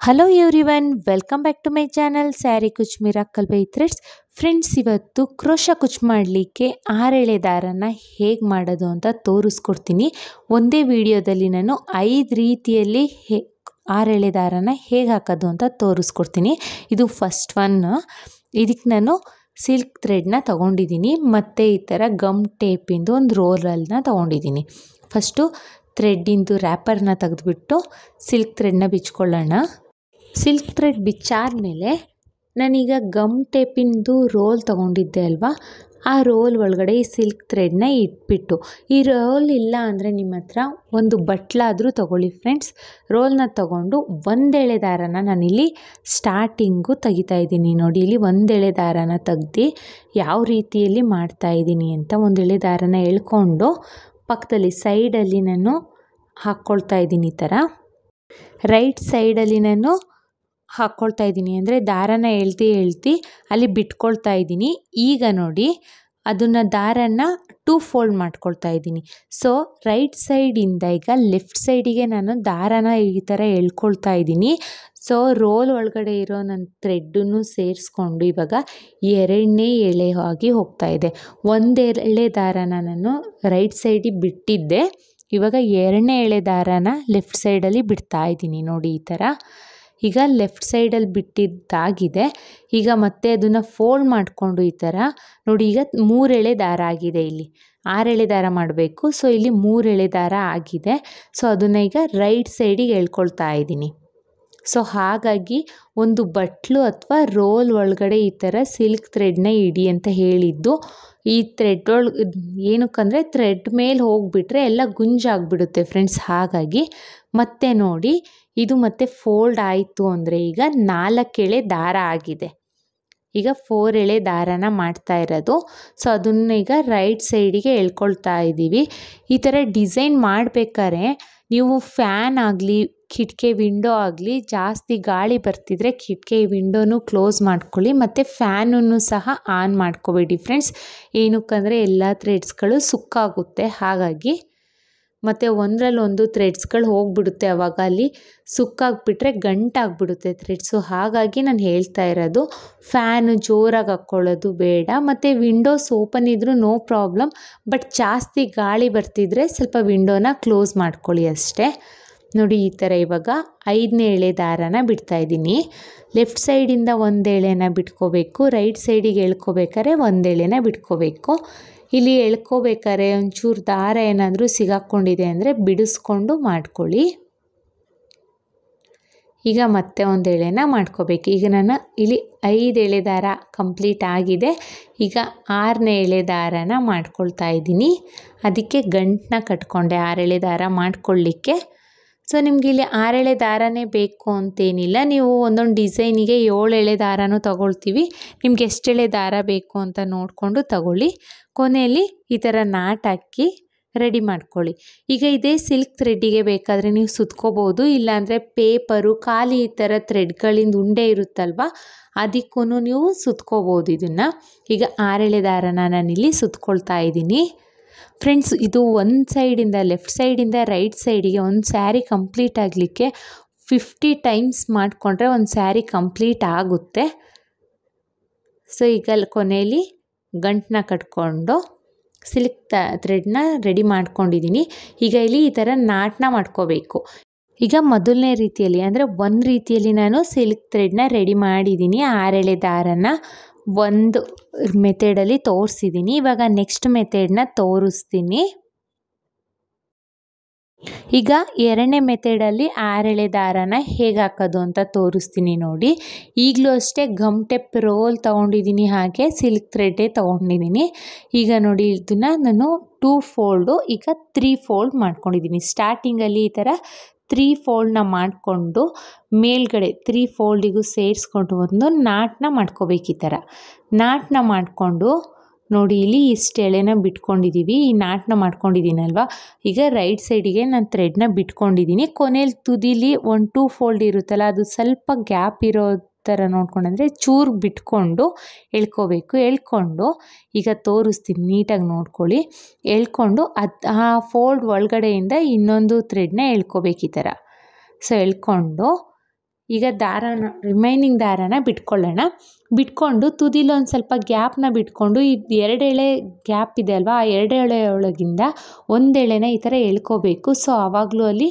Hello everyone, welcome back to my channel sari kuch miracle by threads. Friends, ಇವತ್ತು crochet ಕುಚ್ ಮಾಡಲಿಕ್ಕೆ 6 ಎಳೆ ದಾರನ ಹೇಗೆ ಮಾಡೋದು ಅಂತ ತೋರಿಸ್ಕೊಡ್ತೀನಿ. ಒಂದೇ ವಿಡಿಯೋದಲ್ಲಿ ನಾನು 5 ರೀತಿಯಲ್ಲಿ 6 ಎಳೆ ದಾರನ ಹೇಗೆ ಹಾಕೋದು ಅಂತ ತೋರಿಸ್ಕೊಡ್ತೀನಿ. ಇದು ಫಸ್ಟ್ ಒನ್. ಇದಕ್ಕೆ ನಾನು ಸಿಲ್ಕ್ ಥ್ರೆಡ್ನ ತೊಗೊಂಡಿದ್ದೀನಿ ಮತ್ತು ಈ ಥರ ಗಮ್ ಟೇಪಿಂದು ಒಂದು ರೋಲನ್ನ ತೊಗೊಂಡಿದ್ದೀನಿ. ಫಸ್ಟು ಥ್ರೆಡ್ಡಿಂದು ರ್ಯಾಪರ್ನ ತೆಗೆದುಬಿಟ್ಟು ಸಿಲ್ಕ್ ಥ್ರೆಡ್ನ ಬಿಚ್ಕೊಳ್ಳೋಣ. ಸಿಲ್ಕ್ ಥ್ರೆಡ್ ಬಿಚ್ಚಾದಮೇಲೆ ನಾನೀಗ ಗಮ್ ಟೇಪಿಂದು ರೋಲ್ ತೊಗೊಂಡಿದ್ದೆ ಅಲ್ವಾ, ಆ ರೋಲ್ ಒಳಗಡೆ ಈ ಸಿಲ್ಕ್ ಥ್ರೆಡ್ನ ಇಟ್ಬಿಟ್ಟು, ಈ ರೋಲ್ ಇಲ್ಲ ಅಂದರೆ ನಿಮ್ಮ ಹತ್ರ ಒಂದು ಬಟ್ಲಾದರೂ ತೊಗೊಳ್ಳಿ ಫ್ರೆಂಡ್ಸ್. ರೋಲ್ನ ತೊಗೊಂಡು ಒಂದೆಳೆ ದಾರನ ನಾನಿಲ್ಲಿ ಸ್ಟಾರ್ಟಿಂಗು ತೆಗಿತಾಯಿದ್ದೀನಿ. ನೋಡಿ, ಇಲ್ಲಿ ಒಂದೆಳೆ ದಾರನ ತೆಗ್ದು ಯಾವ ರೀತಿಯಲ್ಲಿ ಮಾಡ್ತಾಯಿದ್ದೀನಿ ಅಂತ ಒಂದೆಳೆ ದಾರನ ಎಳ್ಕೊಂಡು ಪಕ್ಕದಲ್ಲಿ ಸೈಡಲ್ಲಿ ನಾನು ಹಾಕ್ಕೊಳ್ತಾ ಇದ್ದೀನಿ. ಈ ಥರ ರೈಟ್ ಸೈಡಲ್ಲಿ ನಾನು ಹಾಕ್ಕೊಳ್ತಾ ಇದ್ದೀನಿ, ಅಂದರೆ ದಾರನ ಎಳ್ದು ಅಲ್ಲಿ ಬಿಟ್ಕೊಳ್ತಾ ಇದ್ದೀನಿ. ಈಗ ನೋಡಿ, ಅದನ್ನು ದಾರನ 2 ಫೋಲ್ಡ್ ಮಾಡ್ಕೊಳ್ತಾ ಇದ್ದೀನಿ. ಸೊ ರೈಟ್ ಸೈಡಿಂದ ಈಗ ಲೆಫ್ಟ್ ಸೈಡಿಗೆ ನಾನು ದಾರನ ಈ ಥರ ಎಳ್ಕೊಳ್ತಾ ಇದ್ದೀನಿ. ಸೊ ರೋಲ್ ಒಳಗಡೆ ಇರೋ ನನ್ನ ಥ್ರೆಡ್ಡನ್ನು ಸೇರಿಸ್ಕೊಂಡು ಇವಾಗ 2ನೇ ಎಳೆ ಆಗಿ ಹೋಗ್ತಾ ಇದೆ. ಒಂದು ಎಳೆ ದಾರನ ನಾನು ರೈಟ್ ಸೈಡಿಗೆ ಬಿಟ್ಟಿದ್ದೆ, ಇವಾಗ 2ನೇ ಎಳೆ ದಾರನ ಲೆಫ್ಟ್ ಸೈಡಲ್ಲಿ ಬಿಡ್ತಾ ಇದ್ದೀನಿ. ನೋಡಿ, ಈ ಥರ ಈಗ ಲೆಫ್ಟ್ ಸೈಡಲ್ಲಿ ಬಿಟ್ಟಿದ್ದಾಗಿದೆ. ಈಗ ಮತ್ತೆ ಅದನ್ನು ಫೋಲ್ಡ್ ಮಾಡಿಕೊಂಡು ಈ ಥರ ನೋಡಿ, ಈಗ 3 ಎಳೆ ದಾರ ಆಗಿದೆ. ಇಲ್ಲಿ 6 ಎಳೆ ದಾರ ಮಾಡಬೇಕು. ಸೊ ಇಲ್ಲಿ 3 ಎಳೆ ದಾರ ಆಗಿದೆ. ಸೊ ಅದನ್ನು ಈಗ ರೈಟ್ ಸೈಡಿಗೆ ಎಳ್ಕೊಳ್ತಾ ಇದ್ದೀನಿ. ಸೊ ಹಾಗಾಗಿ ಒಂದು ಬಟ್ಲು ಅಥವಾ ರೋಲ್ ಒಳಗಡೆ ಈ ಥರ ಸಿಲ್ಕ್ ಥ್ರೆಡ್ನ ಇಡಿ ಅಂತ ಹೇಳಿದ್ದು. ಈ ಥ್ರೆಡ್ ಒಳಗೆ ಏನಕ್ಕಂದರೆ ಥ್ರೆಡ್ ಮೇಲೆ ಹೋಗಿಬಿಟ್ರೆ ಎಲ್ಲ ಗುಂಜಾಗಿಬಿಡುತ್ತೆ ಫ್ರೆಂಡ್ಸ್. ಹಾಗಾಗಿ ಮತ್ತೆ ನೋಡಿ, ಇದು ಮತ್ತೆ ಫೋಲ್ಡ್ ಆಯಿತು ಅಂದರೆ ಈಗ 4 ಎಳೆ ದಾರ ಆಗಿದೆ. ಈಗ 4 ಎಳೆ ದಾರನ ಮಾಡ್ತಾ ಇರೋದು. ಸೊ ಅದನ್ನ ಈಗ ರೈಟ್ ಸೈಡಿಗೆ ಎಳ್ಕೊಳ್ತಾ ಇದ್ದೀವಿ. ಈ ಥರ ಡಿಸೈನ್ ಮಾಡಬೇಕಾದ್ರೆ ನೀವು ಫ್ಯಾನ್ ಆಗಲಿ ಕಿಟಕಿ ವಿಂಡೋ ಆಗಲಿ ಜಾಸ್ತಿ ಗಾಳಿ ಬರ್ತಿದ್ರೆ ಕಿಟಕಿ ವಿಂಡೋನು ಕ್ಲೋಸ್ ಮಾಡ್ಕೊಳ್ಳಿ, ಮತ್ತು ಫ್ಯಾನನ್ನು ಸಹ ಆನ್ ಮಾಡ್ಕೋಬೇಡಿ ಫ್ರೆಂಡ್ಸ್. ಏನಕ್ಕಂದರೆ ಎಲ್ಲ ಥ್ರೆಡ್ಸ್ಗಳು ಸುಕ್ಕಾಗುತ್ತೆ. ಹಾಗಾಗಿ ಮತ್ತು ಒಂದರಲ್ಲೊಂದು ಥ್ರೆಡ್ಸ್ಗಳು ಹೋಗಿಬಿಡುತ್ತೆ. ಆವಾಗ ಅಲ್ಲಿ ಸುಕ್ಕಾಗಿಬಿಟ್ರೆ ಗಂಟಾಗಿಬಿಡುತ್ತೆ ಥ್ರೆಡ್ಸು. ಹಾಗಾಗಿ ನಾನು ಹೇಳ್ತಾ ಇರೋದು, ಫ್ಯಾನು ಜೋರಾಗಿ ಹಾಕ್ಕೊಳ್ಳೋದು ಬೇಡ. ಮತ್ತು ವಿಂಡೋಸ್ ಓಪನ್ ಇದ್ದರೂ ನೋ ಪ್ರಾಬ್ಲಮ್, ಬಟ್ ಜಾಸ್ತಿ ಗಾಳಿ ಬರ್ತಿದ್ರೆ ಸ್ವಲ್ಪ ವಿಂಡೋನ ಕ್ಲೋಸ್ ಮಾಡ್ಕೊಳ್ಳಿ ಅಷ್ಟೇ. ನೋಡಿ, ಈ ಥರ ಇವಾಗ 5ನೇ ಎಳೆ ದಾರನ ಬಿಡ್ತಾಯಿದ್ದೀನಿ. ಲೆಫ್ಟ್ ಸೈಡಿಂದ 1 ಎಳೆನ ಬಿಟ್ಕೋಬೇಕು, ರೈಟ್ ಸೈಡಿಗೆ ಎಳ್ಕೋಬೇಕಾದ್ರೆ 1 ಎಳೆನ ಬಿಟ್ಕೋಬೇಕು. ಇಲ್ಲಿ ಎಳ್ಕೋಬೇಕಾದ್ರೆ ಒಂಚೂರು ದಾರ ಏನಾದರೂ ಸಿಗಾಕ್ಕೊಂಡಿದೆ ಅಂದರೆ ಬಿಡಿಸ್ಕೊಂಡು ಮಾಡ್ಕೊಳ್ಳಿ. ಈಗ ಮತ್ತೆ 1 ಎಳೆನ ಮಾಡ್ಕೋಬೇಕು. ಈಗ ನಾನು ಇಲ್ಲಿ 5 ಎಳೆ ದಾರ ಕಂಪ್ಲೀಟ್ ಆಗಿದೆ. ಈಗ 6ನೇ ಎಳೆ ದಾರನ ಮಾಡ್ಕೊಳ್ತಾ ಇದ್ದೀನಿ. ಅದಕ್ಕೆ ಗಂಟನ್ನ ಕಟ್ಕೊಂಡೆ 6 ಎಳೆ ದಾರ ಮಾಡ್ಕೊಳ್ಳಿಕ್ಕೆ. ಸೊ ನಿಮ್ಗೆ ಇಲ್ಲಿ 6 ಎಳೆ ದಾರನೇ ಬೇಕು ಅಂತೇನಿಲ್ಲ, ನೀವು ಒಂದೊಂದು ಡಿಸೈನಿಗೆ 7 ಎಳೆ ದಾರನೂ ತೊಗೊಳ್ತೀವಿ. ನಿಮ್ಗೆ ಎಷ್ಟು ಎಳೆ ದಾರ ಬೇಕು ಅಂತ ನೋಡಿಕೊಂಡು ತಗೊಳ್ಳಿ. ಕೊನೆಯಲ್ಲಿ ಈ ಥರ ನಾಟ್ ಹಾಕಿ ರೆಡಿ ಮಾಡ್ಕೊಳ್ಳಿ. ಈಗ ಇದೇ ಸಿಲ್ಕ್ ಥ್ರೆಡ್ಡಿಗೆ ಬೇಕಾದರೆ ನೀವು ಸುತ್ಕೋಬೋದು, ಇಲ್ಲಾಂದರೆ ಪೇಪರು ಖಾಲಿ ಈ ಥರ ಥ್ರೆಡ್ಗಳಿಂದ ಉಂಡೆ ಇರುತ್ತಲ್ವ, ಅದಕ್ಕೂ ನೀವು ಸುತ್ಕೋಬೋದು ಇದನ್ನು. ಈಗ 6 ಎಳೆ ದಾರನ ನಾನಿಲ್ಲಿ ಸುತ್ಕೊಳ್ತಾ ಇದ್ದೀನಿ ಫ್ರೆಂಡ್ಸ್. ಇದು ಒಂದು ಸೈಡಿಂದ ಲೆಫ್ಟ್ ಸೈಡಿಂದ ರೈಟ್ ಸೈಡಿಗೆ ಒಂದು ಸ್ಯಾರಿ ಕಂಪ್ಲೀಟ್ ಆಗಲಿಕ್ಕೆ 50 ಟೈಮ್ಸ್ ಮಾಡಿಕೊಂಡ್ರೆ ಒಂದು ಸ್ಯಾರಿ ಕಂಪ್ಲೀಟ್ ಆಗುತ್ತೆ. ಸೊ ಈಗ ಕೊನೆಯಲ್ಲಿ ಗಂಟನ್ನ ಕಟ್ಕೊಂಡು ಸಿಲ್ಕ್ ಥ್ರೆಡ್ನ ರೆಡಿ ಮಾಡ್ಕೊಂಡಿದ್ದೀನಿ. ಈಗ ಇಲ್ಲಿ ಈ ಥರ ನಾಟನ್ನ ಮಾಡ್ಕೋಬೇಕು. ಈಗ ಮೊದಲನೇ ರೀತಿಯಲ್ಲಿ ಅಂದರೆ ಒಂದು ರೀತಿಯಲ್ಲಿ ನಾನು ಸಿಲ್ಕ್ ಥ್ರೆಡ್ನ ರೆಡಿ ಮಾಡಿದ್ದೀನಿ. 6 ಎಳೆ ದಾರನ ಒಂದು ಮೆಥಡಲ್ಲಿ ತೋರಿಸಿದ್ದೀನಿ. ಇವಾಗ ನೆಕ್ಸ್ಟ್ ಮೆಥಡನ್ನ ತೋರಿಸ್ತೀನಿ. ಈಗ 2ನೇ ಮೆಥಡಲ್ಲಿ 6 ಎಳೆ ದಾರನ ಹೇಗೆ ಹಾಕೋದು ಅಂತ ತೋರಿಸ್ತೀನಿ ನೋಡಿ. ಈಗಲೂ ಅಷ್ಟೇ ಗಮ್ ಟೇಪ್ ರೋಲ್ ತೊಗೊಂಡಿದ್ದೀನಿ, ಹಾಗೆ ಸಿಲ್ಕ್ ಥ್ರೆಡ್ಡೇ ತೊಗೊಂಡಿದ್ದೀನಿ. ಈಗ ನೋಡಿ, ಇದನ್ನು ನಾನು 2 ಫೋಲ್ಡು ಈಗ 3 ಫೋಲ್ಡ್ ಮಾಡ್ಕೊಂಡಿದ್ದೀನಿ. ಸ್ಟಾರ್ಟಿಂಗಲ್ಲಿ ಈ ಥರ 3 ಫೋಲ್ಡ್ನ ಮಾಡಿಕೊಂಡು ಮೇಲ್ಗಡೆ 3 ಫೋಲ್ಡಿಗೂ ಸೇರಿಸ್ಕೊಂಡು ಒಂದು ನಾಟನ್ನ ಮಾಡ್ಕೋಬೇಕು. ಈ ಥರ ನಾಟನ್ನ ಮಾಡಿಕೊಂಡು ನೋಡಿ, ಇಲ್ಲಿ ಇಷ್ಟು ಎಳೆನ ಬಿಟ್ಕೊಂಡಿದ್ದೀವಿ. ಈ ನಾಟನ್ನ ಮಾಡ್ಕೊಂಡಿದ್ದೀನಲ್ವ, ಈಗ ರೈಟ್ ಸೈಡಿಗೆ ನಾನು ಥ್ರೆಡ್ನ ಬಿಟ್ಕೊಂಡಿದ್ದೀನಿ. ಕೊನೆಯಲ್ಲಿ ತುದಿಲಿ 1-2 ಫೋಲ್ಡ್ ಇರುತ್ತಲ್ಲ, ಅದು ಸ್ವಲ್ಪ ಗ್ಯಾಪ್ ಇರೋ ಥರ ನೋಡ್ಕೊಂಡ್ರೆ ಚೂರು ಬಿಟ್ಕೊಂಡು ಎಳ್ಕೋಬೇಕು. ಎಳ್ಕೊಂಡು ಈಗ ತೋರಿಸ್ತೀನಿ, ನೀಟಾಗಿ ನೋಡ್ಕೊಳ್ಳಿ. ಎಳ್ಕೊಂಡು ಆ ಫೋಲ್ಡ್ ಒಳಗಡೆಯಿಂದ ಇನ್ನೊಂದು ಥ್ರೆಡ್ನ ಎಳ್ಕೋಬೇಕು ಈ ಥರ. ಸೊ ಎಳ್ಕೊಂಡು ಈಗ ದಾರನ ರಿಮೈನಿಂಗ್ ದಾರನ ಬಿಟ್ಕೊಳ್ಳೋಣ. ಬಿಟ್ಕೊಂಡು ತುದಿಲಿ ಒಂದು ಸ್ವಲ್ಪ ಗ್ಯಾಪ್ನ ಬಿಟ್ಕೊಂಡು ಇದು 2 ಎಳೆ ಗ್ಯಾಪ್ ಇದೆ ಅಲ್ವಾ, ಆ 2 ಎಳೆ ಒಳಗಿಂದ 1 ಎಳೆನ ಈ ಥರ ಎಳ್ಕೋಬೇಕು. ಸೊ ಆವಾಗಲೂ ಅಲ್ಲಿ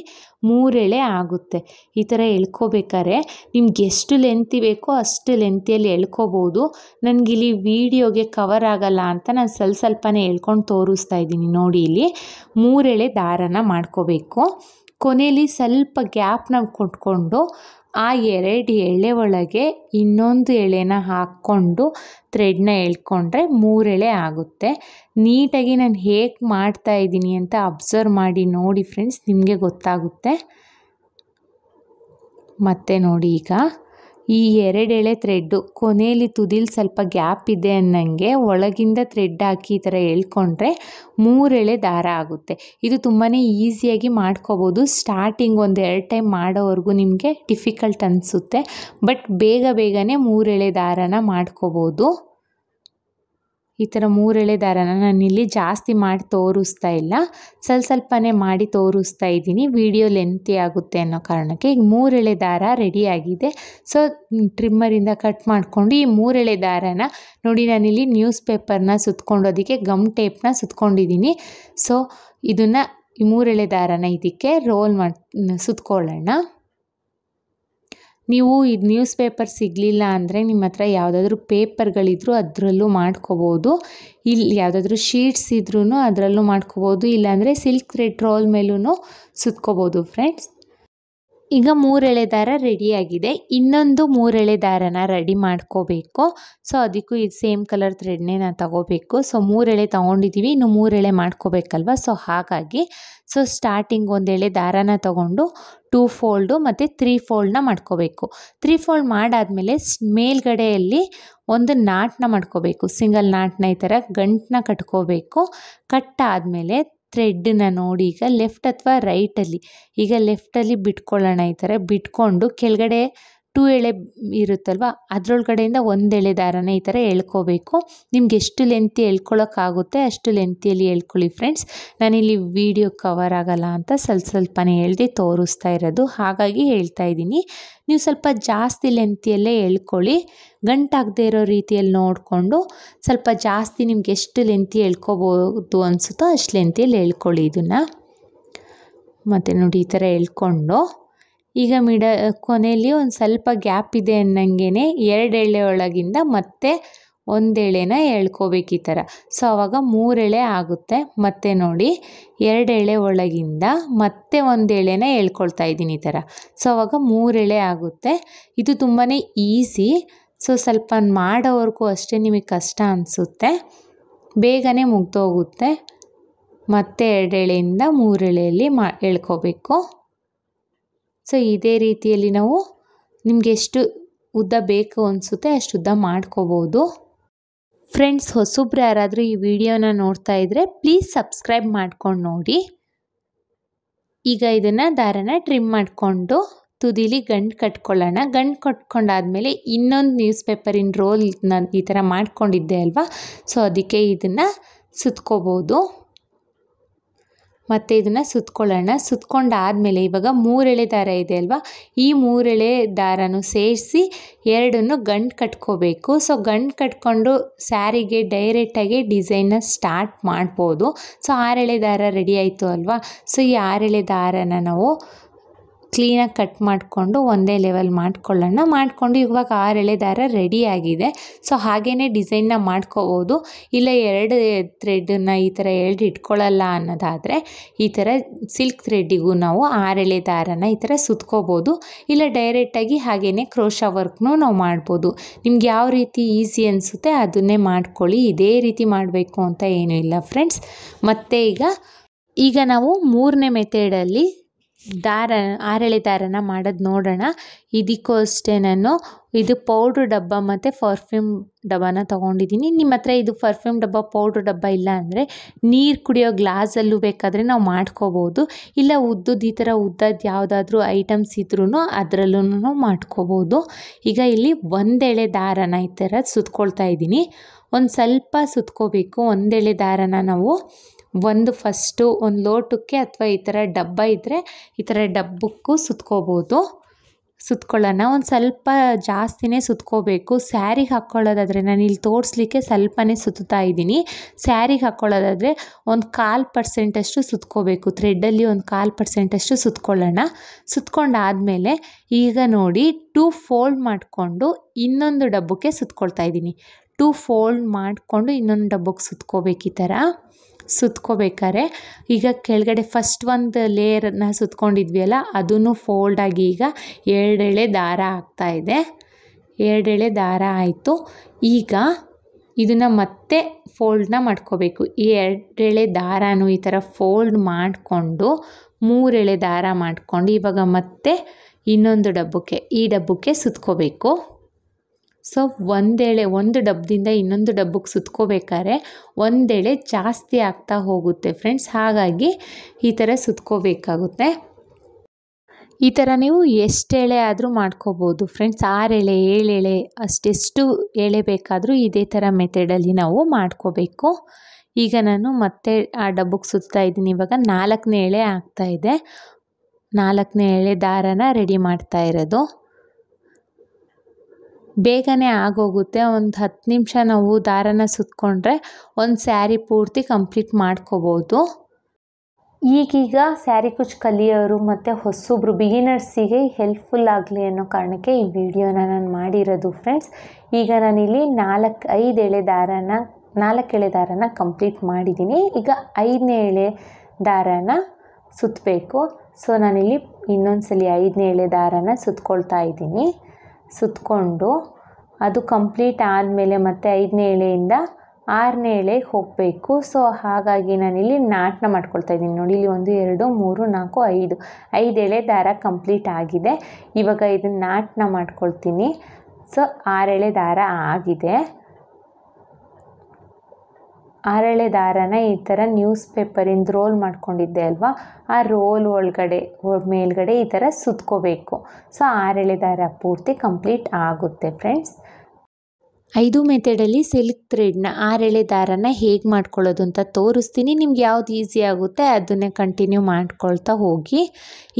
3 ಎಳೆ ಆಗುತ್ತೆ. ಈ ಥರ ಎಳ್ಕೋಬೇಕಾದ್ರೆ ನಿಮ್ಗೆ ಎಷ್ಟು ಲೆಂತಿ ಬೇಕೋ ಅಷ್ಟು ಲೆಂತಿಯಲ್ಲಿ ಎಳ್ಕೋಬೋದು. ನನಗಿಲ್ಲಿ ವೀಡಿಯೋಗೆ ಕವರ್ ಆಗಲ್ಲ ಅಂತ ನಾನು ಸ್ವಲ್ಪನೇ ಎಳ್ಕೊಂಡು ತೋರಿಸ್ತಾ ಇದ್ದೀನಿ. ನೋಡಿ, ಇಲ್ಲಿ 3 ಎಳೆ ದಾರನ ಮಾಡ್ಕೋಬೇಕು. ಕೊನೆಯಲ್ಲಿ ಸ್ವಲ್ಪ ಗ್ಯಾಪ್ನ ಕೊಟ್ಕೊಂಡು ಆ 2 ಎಳೆ ಒಳಗೆ ಇನ್ನೊಂದು ಎಳೆನ ಹಾಕ್ಕೊಂಡು ಥ್ರೆಡ್ನ ಎಳ್ಕೊಂಡ್ರೆ 3 ಎಳೆ ಆಗುತ್ತೆ. ನೀಟಾಗಿ ನಾನು ಹೇಗೆ ಮಾಡ್ತಾ ಇದ್ದೀನಿ ಅಂತ ಅಬ್ಸರ್ವ್ ಮಾಡಿ ನೋಡಿ ಫ್ರೆಂಡ್ಸ್, ನಿಮಗೆ ಗೊತ್ತಾಗುತ್ತೆ. ಮತ್ತು ನೋಡಿ, ಈಗ ಈ 2 ಎಳೆ ಥ್ರೆಡ್ಡು ಕೊನೆಯಲ್ಲಿ ತುದಿಲಿ ಸ್ವಲ್ಪ ಗ್ಯಾಪ್ ಇದೆ ಅನ್ನಂಗೆ ಒಳಗಿಂದ ಥ್ರೆಡ್ ಹಾಕಿ ಈ ಥರ ಎಳ್ಕೊಂಡ್ರೆ 3 ಎಳೆ ದಾರ ಆಗುತ್ತೆ. ಇದು ತುಂಬಾ ಈಸಿಯಾಗಿ ಮಾಡ್ಕೋಬೋದು. ಸ್ಟಾರ್ಟಿಂಗ್ 1-2 ಟೈಮ್ ಮಾಡೋವರೆಗೂ ನಿಮಗೆ ಡಿಫಿಕಲ್ಟ್ ಅನಿಸುತ್ತೆ, ಬಟ್ ಬೇಗನೆ 3 ಎಳೆ ದಾರನ ಮಾಡ್ಕೋಬೋದು. ಈ ಥರ 3 ಎಳೆ ದಾರನ ನಾನಿಲ್ಲಿ ಜಾಸ್ತಿ ಮಾಡಿ ತೋರಿಸ್ತಾ ಇಲ್ಲ, ಸ್ವಲ್ಪನೇ ಮಾಡಿ ತೋರಿಸ್ತಾ ಇದ್ದೀನಿ, ವಿಡಿಯೋ ಲೆಂತಿ ಆಗುತ್ತೆ ಅನ್ನೋ ಕಾರಣಕ್ಕೆ. ಈಗ 3 ಎಳೆ ದಾರ ರೆಡಿಯಾಗಿದೆ. ಸೊ ಟ್ರಿಮ್ಮರಿಂದ ಕಟ್ ಮಾಡಿಕೊಂಡು ಈ 3 ಎಳೆ ದಾರನ ನೋಡಿ, ನಾನಿಲ್ಲಿ ನ್ಯೂಸ್ ಪೇಪರ್ನ ಸುತ್ಕೊಂಡು ಅದಕ್ಕೆ ಗಮ್ ಟೇಪ್ನ ಸುತ್ಕೊಂಡಿದ್ದೀನಿ. ಸೊ ಇದನ್ನು ಈ 3 ಎಳೆ ದಾರನ ಇದಕ್ಕೆ ರೋಲ್ ಸುತ್ಕೊಳ್ಳೋಣ. ನೀವು ಇದು ನ್ಯೂಸ್ ಪೇಪರ್ ಸಿಗಲಿಲ್ಲ ಅಂದರೆ ನಿಮ್ಮ ಹತ್ರ ಯಾವುದಾದ್ರೂ ಪೇಪರ್ಗಳಿದ್ರೂ ಅದರಲ್ಲೂ ಮಾಡ್ಕೋಬೋದು. ಇಲ್ಲಿ ಯಾವುದಾದ್ರೂ ಶೀಟ್ಸ್ ಇದ್ರೂ ಅದರಲ್ಲೂ ಮಾಡ್ಕೋಬೋದು, ಇಲ್ಲಾಂದರೆ ಸಿಲ್ಕ್ ಥ್ರೆಡ್ ರೋಲ್ ಮೇಲೂ ಸುತ್ಕೋಬೋದು ಫ್ರೆಂಡ್ಸ್. ಈಗ 3 ಎಳೆ ದಾರ ರೆಡಿಯಾಗಿದೆ. ಇನ್ನೊಂದು 3 ಎಳೆ ದಾರನ ರೆಡಿ ಮಾಡ್ಕೋಬೇಕು. ಸೊ ಅದಕ್ಕೂ ಇದು ಸೇಮ್ ಕಲರ್ ಥ್ರೆಡ್ನೇ ನಾನು ತಗೋಬೇಕು. ಸೊ 3 ಎಳೆ ತೊಗೊಂಡಿದ್ದೀವಿ, ಇನ್ನು 3 ಎಳೆ ಮಾಡ್ಕೋಬೇಕಲ್ವ. ಸೊ ಹಾಗಾಗಿ ಸ್ಟಾರ್ಟಿಂಗ್ 1 ಎಳೆ ದಾರನ ತೊಗೊಂಡು 2 ಫೋಲ್ಡು ಮತ್ತು 3 ಫೋಲ್ಡ್ನ ಮಾಡ್ಕೋಬೇಕು. 3 ಫೋಲ್ಡ್ ಮಾಡಾದಮೇಲೆ ಮೇಲ್ಗಡೆಯಲ್ಲಿ ಒಂದು ನಾಟನ್ನ ಮಾಡ್ಕೋಬೇಕು. ಸಿಂಗಲ್ ನಾಟನ್ನ ಈ ಥರ ಗಂಟನ್ನ ಕಟ್ಕೋಬೇಕು. ಕಟ್ಟಾದಮೇಲೆ ಥ್ರೆಡ್ಡನ್ನ ನೋಡಿ, ಈಗ ಲೆಫ್ಟ್ ಅಥವಾ ರೈಟಲ್ಲಿ, ಈಗ ಲೆಫ್ಟಲ್ಲಿ ಬಿಟ್ಕೊಳ್ಳೋಣ. ಈ ಥರ ಬಿಟ್ಕೊಂಡು ಕೆಳಗಡೆ 2 ಎಳೆ ಇರುತ್ತಲ್ವ, ಅದರೊಳಗಡೆಯಿಂದ 1 ಎಳೆ ದಾರನ ಈ ಥರ ಎಳ್ಕೋಬೇಕು. ನಿಮ್ಗೆ ಎಷ್ಟು ಲೆಂತಿ ಎಳ್ಕೊಳ್ಳೋಕ್ಕಾಗುತ್ತೆ ಅಷ್ಟು ಲೆಂತಿಯಲ್ಲಿ ಎಳ್ಕೊಳ್ಳಿ ಫ್ರೆಂಡ್ಸ್. ನಾನಿಲ್ಲಿ ವಿಡಿಯೋ ಕವರ್ ಆಗಲ್ಲ ಅಂತ ಸ್ವಲ್ಪನೇ ಎಳ್ದು ತೋರಿಸ್ತಾ ಇರೋದು, ಹಾಗಾಗಿ ಹೇಳ್ತಾ ಇದ್ದೀನಿ. ನೀವು ಸ್ವಲ್ಪ ಜಾಸ್ತಿ ಲೆಂತಿಯಲ್ಲೇ ಎಳ್ಕೊಳ್ಳಿ, ಗಂಟಾಗದೇ ಇರೋ ರೀತಿಯಲ್ಲಿ ನೋಡಿಕೊಂಡು ಸ್ವಲ್ಪ ಜಾಸ್ತಿ ನಿಮ್ಗೆ ಎಷ್ಟು ಲೆಂತಿ ಎಳ್ಕೊಬೋದು ಅನಿಸುತ್ತೋ ಅಷ್ಟು ಲೆಂತಿಯಲ್ಲಿ ಎಳ್ಕೊಳ್ಳಿ ಇದನ್ನು. ಮತ್ತು ನೋಡಿ, ಈ ಥರ ಎಳ್ಕೊಂಡು ಈಗ ಕೊನೆಯಲ್ಲಿ ಒಂದು ಸ್ವಲ್ಪ ಗ್ಯಾಪ್ ಇದೆ ಅನ್ನಂಗೆ 2 ಎಳೆ ಒಳಗಿಂದ ಮತ್ತೆ 1 ಎಳೆನ ಎಳ್ಕೋಬೇಕು ಈ ಥರ. ಸೊ ಆವಾಗ 3 ಎಳೆ ಆಗುತ್ತೆ. ಮತ್ತು ನೋಡಿ, 2 ಎಳೆ ಒಳಗಿಂದ ಮತ್ತೆ 1 ಎಳೆನ ಎಳ್ಕೊಳ್ತಾ ಇದ್ದೀನಿ ಈ ಥರ. ಸೊ ಆವಾಗ 3 ಎಳೆ ಆಗುತ್ತೆ. ಇದು ತುಂಬಾ ಈಸಿ. ಸೊ ಸ್ವಲ್ಪ ಮಾಡೋವರೆಗೂ ಅಷ್ಟೇ ನಿಮಗೆ ಕಷ್ಟ ಅನಿಸುತ್ತೆ, ಬೇಗನೆ ಮುಗ್ದೋಗುತ್ತೆ. ಮತ್ತೆ 2 ಎಳೆಯಿಂದ 3 ಎಳೆಯಲ್ಲಿ ಎಳ್ಕೋಬೇಕು. ಸೊ ಇದೇ ರೀತಿಯಲ್ಲಿ ನಾವು ನಿಮಗೆ ಎಷ್ಟು ಉದ್ದ ಬೇಕು ಅನಿಸುತ್ತೆ ಅಷ್ಟು ಉದ್ದ ಮಾಡ್ಕೋಬೋದು ಫ್ರೆಂಡ್ಸ್. ಹೊಸಬ್ರು ಯಾರಾದರೂ ಈ ವಿಡಿಯೋನ ನೋಡ್ತಾ ಇದ್ದರೆ ಪ್ಲೀಸ್ ಸಬ್ಸ್ಕ್ರೈಬ್ ಮಾಡ್ಕೊಂಡು ನೋಡಿ. ಈಗ ಇದನ್ನು ದಾರನ ಟ್ರಿಮ್ ಮಾಡಿಕೊಂಡು ತುದಿಲಿ ಗಂಟು ಕಟ್ಕೊಳ್ಳೋಣ. ಗಂಟು ಕಟ್ಕೊಂಡಾದಮೇಲೆ ಇನ್ನೊಂದು ನ್ಯೂಸ್ ಪೇಪರಿನ ರೋಲ್ ನಾನು ಈ ಥರ ಮಾಡ್ಕೊಂಡಿದ್ದೆ ಅಲ್ವಾ, ಸೊ ಅದಕ್ಕೆ ಇದನ್ನು ಸುತ್ಕೋಬೋದು. ಮತ್ತು ಇದನ್ನು ಸುತ್ಕೊಳ್ಳೋಣ. ಸುತ್ಕೊಂಡಾದಮೇಲೆ ಇವಾಗ 3 ಎಳೆ ದಾರ ಇದೆ ಅಲ್ವಾ, ಈ 3 ಎಳೆ ದಾರನೂ ಸೇರಿಸಿ 2 ಗಂಟು ಕಟ್ಕೋಬೇಕು. ಸೊ ಗಂಟು ಕಟ್ಕೊಂಡು ಸ್ಯಾರಿಗೆ ಡೈರೆಕ್ಟಾಗಿ ಡಿಸೈನ್ನ ಸ್ಟಾರ್ಟ್ ಮಾಡ್ಬೋದು. ಸೊ 6 ಎಳೆ ದಾರ ರೆಡಿ ಆಯಿತು ಅಲ್ವಾ. ಸೊ ಈ 6 ಎಳೆ ದಾರನ ನಾವು ಕ್ಲೀನಾಗಿ ಕಟ್ ಮಾಡಿಕೊಂಡು ಒಂದೇ ಲೆವೆಲ್ ಮಾಡ್ಕೊಳ್ಳೋಣ. ಮಾಡಿಕೊಂಡು ಇವಾಗ 6 ಎಳೆ ದಾರ ರೆಡಿಯಾಗಿದೆ. ಸೊ ಹಾಗೇ ಡಿಸೈನ್ನ ಮಾಡ್ಕೋಬೋದು. ಇಲ್ಲ 2 ಥ್ರೆಡನ್ನು ಈ ಥರ ಎಳ್ದು ಇಟ್ಕೊಳ್ಳಲ್ಲ ಅನ್ನೋದಾದರೆ ಈ ಥರ ಸಿಲ್ಕ್ ಥ್ರೆಡ್ಡಿಗೂ ನಾವು 6 ಎಳೆ ದಾರನ ಈ ಥರ ಸುತ್ಕೋಬೋದು. ಇಲ್ಲ ಡೈರೆಕ್ಟಾಗಿ ಹಾಗೇ ಕ್ರೋಶಾ ವರ್ಕ್ನೂ ನಾವು ಮಾಡ್ಬೋದು. ನಿಮ್ಗೆ ಯಾವ ರೀತಿ ಈಸಿ ಅನಿಸುತ್ತೆ ಅದನ್ನೇ ಮಾಡ್ಕೊಳ್ಳಿ. ಇದೇ ರೀತಿ ಮಾಡಬೇಕು ಅಂತ ಏನೂ ಇಲ್ಲ ಫ್ರೆಂಡ್ಸ್. ಮತ್ತು ಈಗ ನಾವು 3ನೇ ಮೆಥಡಲ್ಲಿ 6 ಎಳೆ ದಾರನ ಮಾಡೋದು ನೋಡೋಣ. ಇದಕ್ಕೂ ಅಷ್ಟೇ ನಾನು ಇದು ಪೌಡ್ರ್ ಡಬ್ಬ ಮತ್ತು ಪರ್ಫ್ಯೂಮ್ ಡಬ್ಬನ ತೊಗೊಂಡಿದ್ದೀನಿ. ನಿಮ್ಮ ಹತ್ರ ಇದು ಪರ್ಫ್ಯೂಮ್ ಡಬ್ಬ ಪೌಡ್ರ್ ಡಬ್ಬ ಇಲ್ಲ ಅಂದರೆ ನೀರು ಕುಡಿಯೋ ಗ್ಲಾಸಲ್ಲೂ ಬೇಕಾದರೆ ನಾವು ಮಾಡ್ಕೋಬೋದು. ಇಲ್ಲ ಉದ್ದದ್ದು ಈ ಥರ ಉದ್ದದ್ದು ಯಾವುದಾದ್ರೂ ಐಟಮ್ಸ್ ಇದ್ರೂ ಅದರಲ್ಲೂ ಮಾಡ್ಕೋಬೋದು. ಈಗ ಇಲ್ಲಿ 1 ಎಳೆ ದಾರನ ಈ ಥರ ಸುತ್ಕೊಳ್ತಾ ಇದ್ದೀನಿ. ಒಂದು ಸ್ವಲ್ಪ ಸುತ್ಕೋಬೇಕು. 1 ಎಳೆ ದಾರನ ನಾವು ಫಸ್ಟು ಒಂದು ಲೋಟಕ್ಕೆ ಅಥವಾ ಈ ಥರ ಡಬ್ಬ ಇದ್ದರೆ ಈ ಥರ ಡಬ್ಬಕ್ಕೂ ಸುತ್ಕೋಬೋದು. ಸುತ್ಕೊಳ್ಳೋಣ. ಒಂದು ಸ್ವಲ್ಪ ಜಾಸ್ತಿನೇ ಸುತ್ಕೋಬೇಕು. ಸ್ಯಾರಿಗೆ ಹಾಕ್ಕೊಳ್ಳೋದಾದರೆ ನಾನು ಇಲ್ಲಿ ತೋರಿಸ್ಲಿಕ್ಕೆ ಸ್ವಲ್ಪನೇ ಸುತ್ತಾ ಇದ್ದೀನಿ. ಸ್ಯಾರಿಗೆ ಹಾಕ್ಕೊಳ್ಳೋದಾದರೆ ಒಂದು 1/4% ಸುತ್ಕೋಬೇಕು. ಥ್ರೆಡ್ಡಲ್ಲಿ ಒಂದು 1/4% ಸುತ್ಕೊಳ್ಳೋಣ. ಸುತ್ಕೊಂಡಾದಮೇಲೆ ಈಗ ನೋಡಿ 2 ಫೋಲ್ಡ್ ಮಾಡಿಕೊಂಡು ಇನ್ನೊಂದು ಡಬ್ಬಕ್ಕೆ ಸುತ್ಕೊಳ್ತಾ ಇದ್ದೀನಿ. 2 ಫೋಲ್ಡ್ ಮಾಡಿಕೊಂಡು ಇನ್ನೊಂದು ಡಬ್ಬಕ್ಕೆ ಸುತ್ಕೋಬೇಕು. ಈ ಥರ ಸುತ್ಕೋಬೇಕಾದ್ರೆ ಈಗ ಕೆಳಗಡೆ ಫಸ್ಟ್ ಒಂದು ಲೇಯರನ್ನು ಸುತ್ಕೊಂಡಿದ್ವಿ ಅಲ್ಲ, ಅದನ್ನು ಫೋಲ್ಡಾಗಿ ಈಗ 2 ಎಳೆ ದಾರ ಆಗ್ತಾಯಿದೆ. 2 ಎಳೆ ದಾರ ಆಯಿತು. ಈಗ ಇದನ್ನು ಮತ್ತೆ ಫೋಲ್ಡ್ನ ಮಾಡ್ಕೋಬೇಕು. ಈ 2 ಎಳೆ ದಾರನೂ ಈ ಥರ ಫೋಲ್ಡ್ ಮಾಡಿಕೊಂಡು 3 ಎಳೆ ದಾರ ಮಾಡಿಕೊಂಡು ಇವಾಗ ಮತ್ತೆ ಇನ್ನೊಂದು ಡಬ್ಬಕ್ಕೆ, ಈ ಡಬ್ಬಕ್ಕೆ ಸುತ್ಕೋಬೇಕು. ಸೊ ಒಂದು ಡಬ್ಬದಿಂದ ಇನ್ನೊಂದು ಡಬ್ಬಕ್ಕೆ ಸುತ್ಕೋಬೇಕಾದ್ರೆ ಒಂದೆಳೆ ಜಾಸ್ತಿ ಆಗ್ತಾ ಹೋಗುತ್ತೆ ಫ್ರೆಂಡ್ಸ್. ಹಾಗಾಗಿ ಈ ಥರ ಸುತ್ಕೋಬೇಕಾಗುತ್ತೆ. ಈ ಥರ ನೀವು ಎಷ್ಟು ಎಳೆ ಆದರೂ ಮಾಡ್ಕೋಬೋದು ಫ್ರೆಂಡ್ಸ್. 6 ಎಳೆ 7 ಎಳೆ ಅಷ್ಟೆಷ್ಟು ಎಳೆ ಬೇಕಾದರೂ ಇದೇ ಥರ ಮೆಥಡಲ್ಲಿ ನಾವು ಮಾಡ್ಕೋಬೇಕು. ಈಗ ನಾನು ಮತ್ತೆ ಆ ಡಬ್ಬಕ್ಕೆ ಸುತ್ತಾ ಇದ್ದೀನಿ. ಇವಾಗ 4ನೇ ಎಳೆ ಆಗ್ತಾಯಿದೆ. 4ನೇ ಎಳೆ ದಾರನ ರೆಡಿ ಮಾಡ್ತಾ ಇರೋದು. ಬೇಗನೆ ಆಗೋಗುತ್ತೆ. ಒಂದು 10 ನಿಮಿಷ ನಾವು ದಾರನ ಸುತ್ಕೊಂಡ್ರೆ ಒಂದು ಸ್ಯಾರಿ ಪೂರ್ತಿ ಕಂಪ್ಲೀಟ್ ಮಾಡ್ಕೋಬೋದು. ಈಗೀಗ ಸ್ಯಾರಿ ಕುಚ್ಚು ಕಲಿಯೋರು ಮತ್ತು ಹೊಸಬ್ರು ಬಿಗಿನರ್ಸಿಗೆ ಹೆಲ್ಪ್ಫುಲ್ ಆಗಲಿ ಅನ್ನೋ ಕಾರಣಕ್ಕೆ ಈ ವಿಡಿಯೋನ ನಾನು ಮಾಡಿರೋದು ಫ್ರೆಂಡ್ಸ್. ಈಗ ನಾನಿಲ್ಲಿ 4 ಎಳೆ ದಾರನ ಕಂಪ್ಲೀಟ್ ಮಾಡಿದ್ದೀನಿ. ಈಗ 5ನೇ ಎಳೆ ದಾರನ ಸುತ್ತಬೇಕು. ಸೊ ನಾನಿಲ್ಲಿ ಇನ್ನೊಂದು ಸಲ 5ನೇ ಎಳೆ ದಾರನ ಸುತ್ಕೊಳ್ತಾ ಇದ್ದೀನಿ. ಸುತ್ಕೊಂಡು ಅದು ಕಂಪ್ಲೀಟ್ ಆದಮೇಲೆ ಮತ್ತೆ 5ನೇ ಎಳೆಯಿಂದ 6ನೇ ಎಳೆಗೆ ಹೋಗಬೇಕು. ಸೊ ಹಾಗಾಗಿ ನಾನಿಲ್ಲಿ ನಾಟನ್ನ ಮಾಡ್ಕೊಳ್ತಾ ಇದ್ದೀನಿ. ನೋಡಿ ಇಲ್ಲಿ 1 2 3 4 5 ಎಳೆ ದಾರ ಕಂಪ್ಲೀಟ್ ಆಗಿದೆ. ಇವಾಗ ಇದನ್ನು ನಾಟನ್ನ ಮಾಡ್ಕೊಳ್ತೀನಿ. ಸೊ 6 ಎಳೆ ದಾರ ಆಗಿದೆ. 6 ಎಳೆ ದಾರನ ಈ ಥರ ನ್ಯೂಸ್ ಪೇಪರಿಂದ ರೋಲ್ ಮಾಡ್ಕೊಂಡಿದ್ದೆ ಅಲ್ವಾ, ಆ ರೋಲ್ ಮೇಲ್ಗಡೆ ಈ ಥರ ಸುತ್ಕೋಬೇಕು. ಸೊ 6 ಎಳೆ ದಾರ ಪೂರ್ತಿ ಕಂಪ್ಲೀಟ್ ಆಗುತ್ತೆ ಫ್ರೆಂಡ್ಸ್. 5 ಮೆಥಡಲ್ಲಿ ಸಿಲ್ಕ್ ಥ್ರೆಡ್ನ 6 ಎಳೆ ದಾರನ ಹೇಗೆ ಮಾಡ್ಕೊಳ್ಳೋದು ಅಂತ ತೋರಿಸ್ತೀನಿ. ನಿಮ್ಗೆ ಯಾವ್ದು ಈಸಿ ಆಗುತ್ತೆ ಅದನ್ನೇ ಕಂಟಿನ್ಯೂ ಮಾಡ್ಕೊಳ್ತಾ ಹೋಗಿ.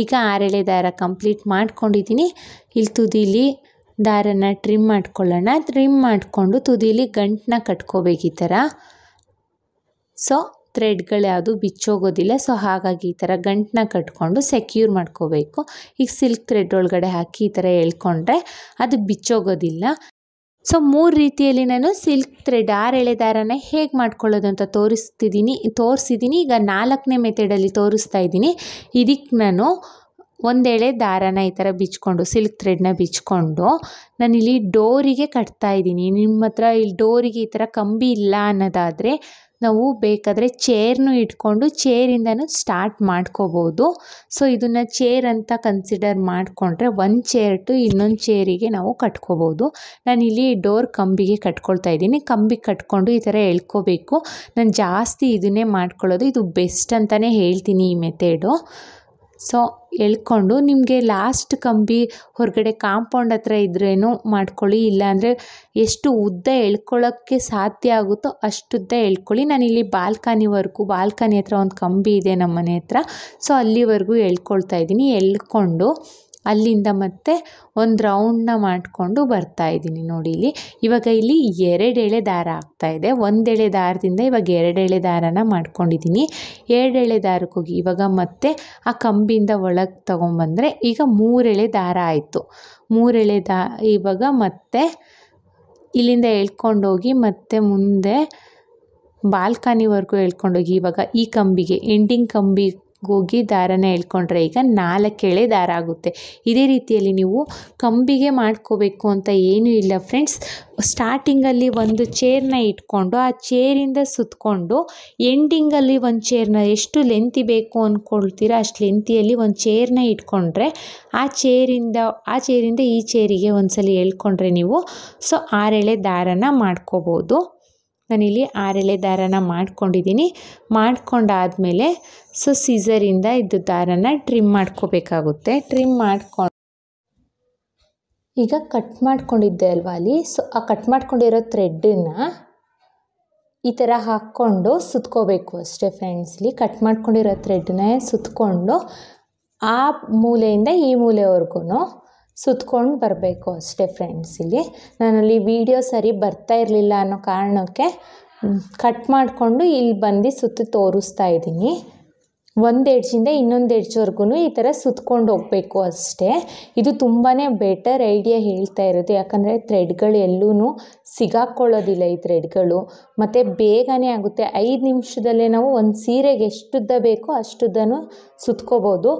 ಈಗ 6 ಎಳೆ ದಾರ ಕಂಪ್ಲೀಟ್ ಮಾಡ್ಕೊಂಡಿದ್ದೀನಿ. ಇಲ್ಲಿ ತುದೀಲಿ ದಾರನ ಟ್ರಿಮ್ ಮಾಡ್ಕೊಳ್ಳೋಣ. ಟ್ರಿಮ್ ಮಾಡಿಕೊಂಡು ತುದೀಲಿ ಗಂಟನ್ನ ಕಟ್ಕೋಬೇಕು ಈ ಥರ. ಸೊ ಥ್ರೆಡ್ಗಳು ಯಾವುದು ಬಿಚ್ಚೋಗೋದಿಲ್ಲ. ಸೊ ಹಾಗಾಗಿ ಈ ಥರ ಗಂಟನ್ನ ಕಟ್ಕೊಂಡು ಸೆಕ್ಯೂರ್ ಮಾಡ್ಕೋಬೇಕು. ಈಗ ಸಿಲ್ಕ್ ಥ್ರೆಡ್ ಒಳಗಡೆ ಹಾಕಿ ಈ ಥರ ಎಳ್ಕೊಂಡ್ರೆ ಅದು ಬಿಚ್ಚೋಗೋದಿಲ್ಲ. ಸೊ 3 ರೀತಿಯಲ್ಲಿ ನಾನು ಸಿಲ್ಕ್ ಥ್ರೆಡ್ 6 ಎಳೆ ದಾರನ ಹೇಗೆ ಮಾಡ್ಕೊಳ್ಳೋದು ಅಂತ ತೋರಿಸಿದ್ದೀನಿ. ಈಗ 4ನೇ ಮೆಥಡಲ್ಲಿ ತೋರಿಸ್ತಾ ಇದ್ದೀನಿ. ಇದಕ್ಕೆ ನಾನು 1 ಎಳೆ ದಾರನ ಈ ಥರ ಬಿಚ್ಕೊಂಡು ಸಿಲ್ಕ್ ಥ್ರೆಡ್ನ ಬಿಚ್ಕೊಂಡು ನಾನಿಲ್ಲಿ ಡೋರಿಗೆ ಕಟ್ತಾ ಇದ್ದೀನಿ. ನಿಮ್ಮ ಹತ್ರ ಇಲ್ಲಿ ಡೋರಿಗೆ ಈ ಥರ ಕಂಬಿ ಇಲ್ಲ ಅನ್ನೋದಾದರೆ ನಾವು ಬೇಕಾದರೆ ಚೇರ್ನು ಇಟ್ಕೊಂಡು ಚೇರಿಂದನೂ ಸ್ಟಾರ್ಟ್ ಮಾಡ್ಕೋಬೋದು. ಸೊ ಇದನ್ನು ಚೇರ್ ಅಂತ ಕನ್ಸಿಡರ್ ಮಾಡಿಕೊಂಡ್ರೆ ಒಂದು ಚೇರ್ ಟು ಇನ್ನೊಂದು ಚೇರಿಗೆ ನಾವು ಕಟ್ಕೋಬೋದು. ನಾನಿಲ್ಲಿ ಡೋರ್ ಕಂಬಿಗೆ ಕಟ್ಕೊಳ್ತಾ ಇದ್ದೀನಿ. ಕಂಬಿಗೆ ಕಟ್ಕೊಂಡು ಈ ಥರ ಎಳ್ಕೋಬೇಕು. ನಾನು ಜಾಸ್ತಿ ಇದನ್ನೇ ಮಾಡ್ಕೊಳ್ಳೋದು, ಇದು ಬೆಸ್ಟ್ ಅಂತಲೇ ಹೇಳ್ತೀನಿ ಈ ಮೆಥಡು. ಸೊ ಎಳ್ಕೊಂಡು ನಿಮಗೆ ಲಾಸ್ಟ್ ಕಂಬಿ ಹೊರಗಡೆ ಕಾಂಪೌಂಡ್ ಹತ್ರ ಇದ್ರೇನು ಮಾಡ್ಕೊಳ್ಳಿ, ಇಲ್ಲಾಂದರೆ ಎಷ್ಟು ಉದ್ದ ಎಳ್ಕೊಳ್ಳೋಕ್ಕೆ ಸಾಧ್ಯ ಆಗುತ್ತೋ ಅಷ್ಟುದ್ದ ಎಳ್ಕೊಳ್ಳಿ. ನಾನಿಲ್ಲಿ ಬಾಲ್ಕನಿ ಹತ್ರ ಒಂದು ಕಂಬಿ ಇದೆ ನಮ್ಮ ಮನೆ ಹತ್ರ. ಸೊ ಅಲ್ಲಿವರೆಗೂ ಎಳ್ಕೊಳ್ತಾ ಇದ್ದೀನಿ. ಎಳ್ಕೊಂಡು ಅಲ್ಲಿಂದ ಮತ್ತೆ ಒಂದು ರೌಂಡನ್ನ ಮಾಡಿಕೊಂಡು ಬರ್ತಾ ಇದ್ದೀನಿ. ನೋಡಿ ಇಲ್ಲಿ ಇವಾಗ ಇಲ್ಲಿ 2 ಎಳೆ ದಾರ ಆಗ್ತಾಯಿದೆ. 1 ಎಳೆ ದಾರದಿಂದ ಇವಾಗ 2 ಎಳೆ ದಾರನ ಮಾಡ್ಕೊಂಡಿದ್ದೀನಿ. 2 ಎಳೆ ದಾರಕ್ಕೆ ಹೋಗಿ ಇವಾಗ ಮತ್ತೆ ಆ ಕಂಬಿಯಿಂದ ಒಳಗೆ ತೊಗೊಂಬಂದರೆ ಈಗ 3 ಎಳೆ ದಾರ ಆಯಿತು. 3 ಎಳೆ ಇವಾಗ ಮತ್ತೆ ಇಲ್ಲಿಂದ ಎಳ್ಕೊಂಡೋಗಿ ಮತ್ತೆ ಮುಂದೆ ಬಾಲ್ಕನಿವರೆಗೂ ಎಳ್ಕೊಂಡೋಗಿ ಇವಾಗ ಈ ಕಂಬಿಗೆ ಎಂಡಿಂಗ್ ಕಂಬಿ ಹೋಗಿ ದಾರನ ಎಳ್ಕೊಂಡ್ರೆ ಈಗ 4 ಎಳೆ ದಾರ ಆಗುತ್ತೆ. ಇದೇ ರೀತಿಯಲ್ಲಿ ನೀವು ಕಂಬಿಗೆ ಮಾಡ್ಕೋಬೇಕು ಅಂತ ಏನೂ ಇಲ್ಲ ಫ್ರೆಂಡ್ಸ್. ಸ್ಟಾರ್ಟಿಂಗಲ್ಲಿ ಒಂದು ಚೇರ್ನ ಇಟ್ಕೊಂಡು ಆ ಚೇರಿಂದ ಸುತ್ತಕೊಂಡು ಎಂಡಿಂಗಲ್ಲಿ ಒಂದು ಚೇರ್ನ ಎಷ್ಟು ಲೆಂತಿ ಬೇಕು ಅಂದ್ಕೊಳ್ತೀರ ಅಷ್ಟು ಲೆಂತಿಯಲ್ಲಿ ಒಂದು ಚೇರ್ನ ಇಟ್ಕೊಂಡ್ರೆ ಆ ಚೇರಿಂದ ಈ ಚೇರಿಗೆ ಒಂದ್ಸಲ ಎಳ್ಕೊಂಡ್ರೆ ನೀವು 6 ಎಳೆ ದಾರನ ಮಾಡ್ಕೋಬೋದು. ನಾನಿಲ್ಲಿ 6 ಎಳೆ ದಾರನ ಮಾಡ್ಕೊಂಡಿದ್ದೀನಿ. ಮಾಡ್ಕೊಂಡಾದಮೇಲೆ ಸೀಸರಿಂದ ಇದು ದಾರನ ಟ್ರಿಮ್ ಮಾಡ್ಕೋಬೇಕಾಗುತ್ತೆ. ಟ್ರಿಮ್ ಮಾಡ್ಕೊಂಡು ಈಗ ಕಟ್ ಮಾಡ್ಕೊಂಡಿದ್ದೆ ಅಲ್ವಾ ಅಲ್ಲಿ, ಆ ಕಟ್ ಮಾಡ್ಕೊಂಡಿರೋ ಥ್ರೆಡ್ಡನ್ನು ಈ ಥರ ಹಾಕ್ಕೊಂಡು ಸುತ್ಕೋಬೇಕು ಅಷ್ಟೇ ಫ್ರೆಂಡ್ಸ್. ಇಲ್ಲಿ ಕಟ್ ಮಾಡ್ಕೊಂಡಿರೋ ಥ್ರೆಡ್ನ ಸುತ್ಕೊಂಡು ಆ ಮೂಲೆಯಿಂದ ಈ ಮೂಲೆವರೆಗೂ ಸುತ್ಕೊಂಡು ಬರಬೇಕು ಅಷ್ಟೇ ಫ್ರೆಂಡ್ಸ್. ಇಲ್ಲಿ ನಾನಲ್ಲಿ ವಿಡಿಯೋ ಸರಿ ಬರ್ತಾ ಇರಲಿಲ್ಲ ಅನ್ನೋ ಕಾರಣಕ್ಕೆ ಕಟ್ ಮಾಡಿಕೊಂಡು ಇಲ್ಲಿ ಬಂದು ಸುತ್ತಿ ತೋರಿಸ್ತಾ ಇದ್ದೀನಿ. ಒಂದು ಎಡ್ಜಿಂದ ಇನ್ನೊಂದು ಎಡ್ಜ್ವರೆಗೂ ಈ ಥರ ಸುತ್ಕೊಂಡು ಹೋಗಬೇಕು ಅಷ್ಟೇ. ಇದು ತುಂಬಾ ಬೆಟರ್ ಐಡಿಯಾ ಹೇಳ್ತಾ ಇರೋದು, ಯಾಕಂದರೆ ಥ್ರೆಡ್ಗಳು ಎಲ್ಲೂ ಸಿಗಾಕೊಳ್ಳೋದಿಲ್ಲ ಈ ಥ್ರೆಡ್ಗಳು, ಮತ್ತು ಬೇಗನೆ ಆಗುತ್ತೆ. 5 ನಿಮಿಷದಲ್ಲೇ ನಾವು ಒಂದು ಸೀರೆಗೆ ಎಷ್ಟುದ್ದ ಬೇಕೋ ಅಷ್ಟುದ್ದನೂ ಸುತ್ಕೋಬೋದು.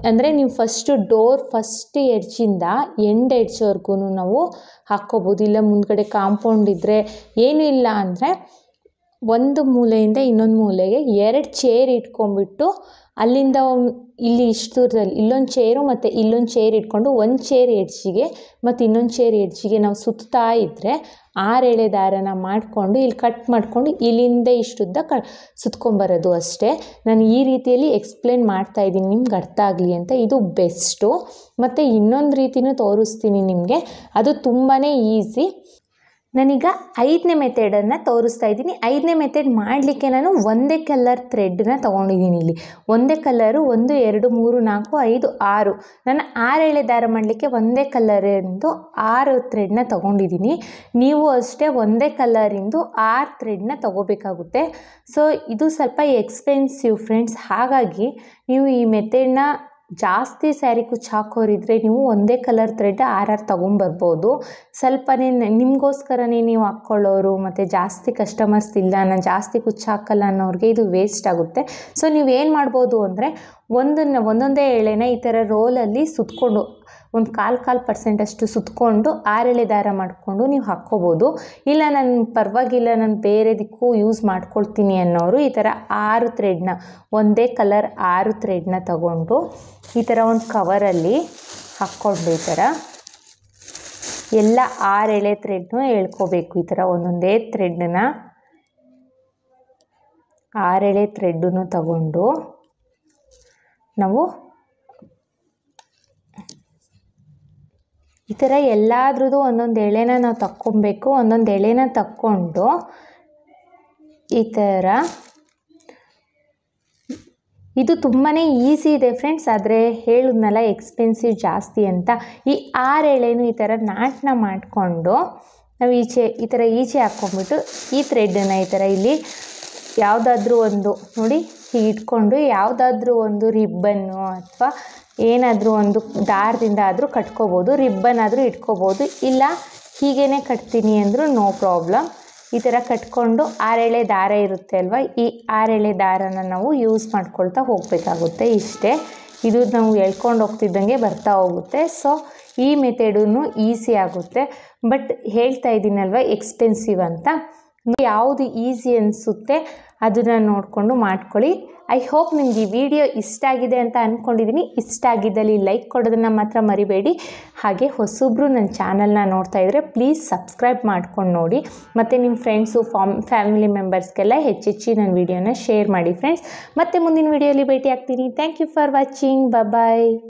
ಅಂದರೆ ನೀವು ಫಸ್ಟ್ ಎಡ್ಜಿಂದ ಎಂಡ್ ಎಡ್ಜ್ವರೆಗೂ ನಾವು ಹಾಕ್ಕೋಬೋದು. ಇಲ್ಲ ಮುಂದ್ಗಡೆ ಕಾಂಪೌಂಡ್ ಇದ್ದರೆ ಏನೂ ಇಲ್ಲ ಅಂದರೆ ಒಂದು ಮೂಲೆಯಿಂದ ಇನ್ನೊಂದು ಮೂಲೆಗೆ 2 ಚೇರ್ ಇಟ್ಕೊಂಡ್ಬಿಟ್ಟು ಅಲ್ಲಿಂದ ಇಲ್ಲಿ ಇಷ್ಟು ದೂರದಲ್ಲಿ ಇಲ್ಲೊಂದು ಚೇರು ಮತ್ತು ಇಲ್ಲೊಂದು ಚೇರ್ ಇಟ್ಕೊಂಡು ಒಂದು ಚೇರ್ ಎಡ್ಜಿಗೆ ಮತ್ತು ಇನ್ನೊಂದು ಚೇರ್ ಎಡ್ಜಿಗೆ ನಾವು ಸುತ್ತಾ ಇದ್ದರೆ 6 ಎಳೆ ದಾರನ ಮಾಡಿಕೊಂಡು ಇಲ್ಲಿ ಕಟ್ ಮಾಡಿಕೊಂಡು ಇಲ್ಲಿಂದ ಇಷ್ಟುದ್ದ ಸುತ್ಕೊಂಬರೋದು ಅಷ್ಟೇ. ನಾನು ಈ ರೀತಿಯಲ್ಲಿ ಎಕ್ಸ್ಪ್ಲೇನ್ ಮಾಡ್ತಾಯಿದ್ದೀನಿ ನಿಮ್ಗೆ ಅರ್ಥ ಆಗಲಿ ಅಂತ. ಇದು ಬೆಸ್ಟು. ಮತ್ತು ಇನ್ನೊಂದು ರೀತಿಯೂ ತೋರಿಸ್ತೀನಿ ನಿಮಗೆ, ಅದು ತುಂಬಾ ಈಸಿ. ನಾನೀಗ 5ನೇ ಮೆಥಡನ್ನು ತೋರಿಸ್ತಾ ಇದ್ದೀನಿ. 5ನೇ ಮೆಥಡ್ ಮಾಡಲಿಕ್ಕೆ ನಾನು ಒಂದೇ ಕಲರ್ ಥ್ರೆಡ್ನ ತೊಗೊಂಡಿದ್ದೀನಿ. ಇಲ್ಲಿ ಒಂದೇ ಕಲರು 1 2 3 4 5 6 ನಾನು 6 ಎಳೆ ದಾರ ಮಾಡಲಿಕ್ಕೆ ಒಂದೇ ಕಲರಿಂದು 6 ಥ್ರೆಡ್ನ ತೊಗೊಂಡಿದ್ದೀನಿ. ನೀವು ಅಷ್ಟೇ ಒಂದೇ ಕಲರಿಂದು 6 ಥ್ರೆಡ್ನ ತೊಗೋಬೇಕಾಗುತ್ತೆ. ಸೊ ಇದು ಸ್ವಲ್ಪ ಎಕ್ಸ್ಪೆನ್ಸಿವ್ ಫ್ರೆಂಡ್ಸ್. ಹಾಗಾಗಿ ನೀವು ಈ ಮೆಥಡ್ನ ಜಾಸ್ತಿ ಸ್ಯಾರಿ ಕುಚ್ಚು ಹಾಕೋರಿದ್ರೆ ನೀವು ಒಂದೇ ಕಲರ್ ಥ್ರೆಡ್ 6 ತೊಗೊಂಬರ್ಬೋದು. ಸ್ವಲ್ಪನೇ ನಿಮಗೋಸ್ಕರನೇ ನೀವು ಹಾಕ್ಕೊಳ್ಳೋರು ಮತ್ತು ಜಾಸ್ತಿ ಕಸ್ಟಮರ್ಸ್ ಇಲ್ಲ, ನಾನು ಜಾಸ್ತಿ ಕುಚ್ಚು ಹಾಕಲ್ಲ ಅನ್ನೋರಿಗೆ ಇದು ವೇಸ್ಟ್ ಆಗುತ್ತೆ. ಸೊ ನೀವೇನು ಮಾಡ್ಬೋದು ಅಂದರೆ ಒಂದೊಂದೇ ಎಳೆನ ಈ ಥರ ರೋಲಲ್ಲಿ ಸುತ್ಕೊಂಡು ಒಂದು 1/4% ಅಷ್ಟು ಸುತ್ಕೊಂಡು 6 ಎಳೆ ದಾರ ಮಾಡಿಕೊಂಡು ನೀವು ಹಾಕ್ಕೋಬೋದು. ಇಲ್ಲ ನಾನು ಪರವಾಗಿಲ್ಲ ನಾನು ಬೇರೆದಕ್ಕೂ ಯೂಸ್ ಮಾಡ್ಕೊಳ್ತೀನಿ ಅನ್ನೋರು ಈ ಥರ 6 ಥ್ರೆಡ್ನ ಒಂದೇ ಕಲರ್ 6 ಥ್ರೆಡ್ನ ತಗೊಂಡು ಈ ಥರ ಒಂದು ಕವರಲ್ಲಿ ಹಾಕ್ಕೊಂಡು ಈ ಥರ ಎಲ್ಲ 6 ಎಳೆ ಥ್ರೆಡ್ನೂ ಎಳ್ಕೋಬೇಕು. ಈ ಥರ ಒಂದೊಂದೇ ಥ್ರೆಡ್ನ 6 ಎಳೆ ಥ್ರೆಡ್ಡನ್ನು ತಗೊಂಡು ನಾವು ಈ ಥರ ಎಲ್ಲಾದ್ರದ್ದು ಒಂದೊಂದು ಎಳೆನ ನಾವು ತಕ್ಕೊಬೇಕು. ಒಂದೊಂದು ಎಳೆನ ತಕ್ಕೊಂಡು ಈ ಥರ ಇದು ತುಂಬಾ ಈಸಿ ಇದೆ ಫ್ರೆಂಡ್ಸ್. ಆದರೆ ಹೇಳಿದ್ನಲ್ಲ ಎಕ್ಸ್ಪೆನ್ಸಿವ್ ಜಾಸ್ತಿ ಅಂತ. ಈ 6 ಎಳೆನೂ ಈ ಥರ ನಾಟನ್ನ ಮಾಡಿಕೊಂಡು ನಾವು ಈ ಥರ ಈಚೆ ಹಾಕ್ಕೊಂಡ್ಬಿಟ್ಟು ಈ ಥ್ರೆಡ್ಡನ್ನು ಈ ಥರ ಇಲ್ಲಿ ಯಾವುದಾದ್ರೂ ಒಂದು ನೋಡಿ ಹೀಗೆ ಇಟ್ಕೊಂಡು ಯಾವುದಾದ್ರೂ ಒಂದು ರಿಬ್ಬನ್ನು ಅಥವಾ ಏನಾದರೂ ಒಂದು ದಾರದಿಂದ ಆದರೂ ಕಟ್ಕೋಬೋದು. ರಿಬ್ಬನ್ ಆದರೂ ಇಟ್ಕೋಬೋದು, ಇಲ್ಲ ಹೀಗೇ ಕಟ್ತೀನಿ ಅಂದರೂ ನೋ ಪ್ರಾಬ್ಲಮ್. ಈ ಥರ ಕಟ್ಕೊಂಡು 6 ಎಳೆ ದಾರ ಇರುತ್ತೆ ಅಲ್ವಾ, ಈ 6 ಎಳೆ ದಾರನ ನಾವು ಯೂಸ್ ಮಾಡ್ಕೊಳ್ತಾ ಹೋಗಬೇಕಾಗುತ್ತೆ. ಇಷ್ಟೇ, ಇದು ನಾವು ಎಳ್ಕೊಂಡು ಹೋಗ್ತಿದ್ದಂಗೆ ಬರ್ತಾ ಹೋಗುತ್ತೆ. ಸೊ ಈ ಮೆಥಡೂ ಈಸಿ ಆಗುತ್ತೆ. ಬಟ್ ಹೇಳ್ತಾ ಇದ್ದೀನಲ್ವ ಎಕ್ಸ್ಪೆನ್ಸಿವ್ ಅಂತ. ಯಾವುದು ಈಸಿ ಅನಿಸುತ್ತೆ ಅದನ್ನು ನೋಡಿಕೊಂಡು ಮಾಡ್ಕೊಳ್ಳಿ. ಐ ಹೋಪ್ ನಿಮ್ಗೆ ಈ ವಿಡಿಯೋ ಇಷ್ಟ ಆಗಿದೆ ಅಂತ ಅಂದ್ಕೊಂಡಿದ್ದೀನಿ. ಇಷ್ಟ ಆಗಿದ್ದಲ್ಲಿ ಲೈಕ್ ಕೊಡೋದನ್ನು ಮಾತ್ರ ಮರಿಬೇಡಿ. ಹಾಗೆ ಹೊಸೊಬ್ಬರು ನನ್ನ ಚಾನಲ್ನ ನೋಡ್ತಾ ಇದ್ದರೆ ಪ್ಲೀಸ್ ಸಬ್ಸ್ಕ್ರೈಬ್ ಮಾಡ್ಕೊಂಡು ನೋಡಿ. ಮತ್ತು ನಿಮ್ಮ ಫ್ರೆಂಡ್ಸು ಫ್ಯಾಮಿಲಿ ಮೆಂಬರ್ಸ್ಗೆಲ್ಲ ಹೆಚ್ಚೆಚ್ಚಿ ನನ್ನ ವಿಡಿಯೋನ ಶೇರ್ ಮಾಡಿ ಫ್ರೆಂಡ್ಸ್. ಮತ್ತೆ ಮುಂದಿನ ವಿಡಿಯೋಲಿ ಭೇಟಿ ಆಗ್ತೀನಿ. Thank you for watching. Bye.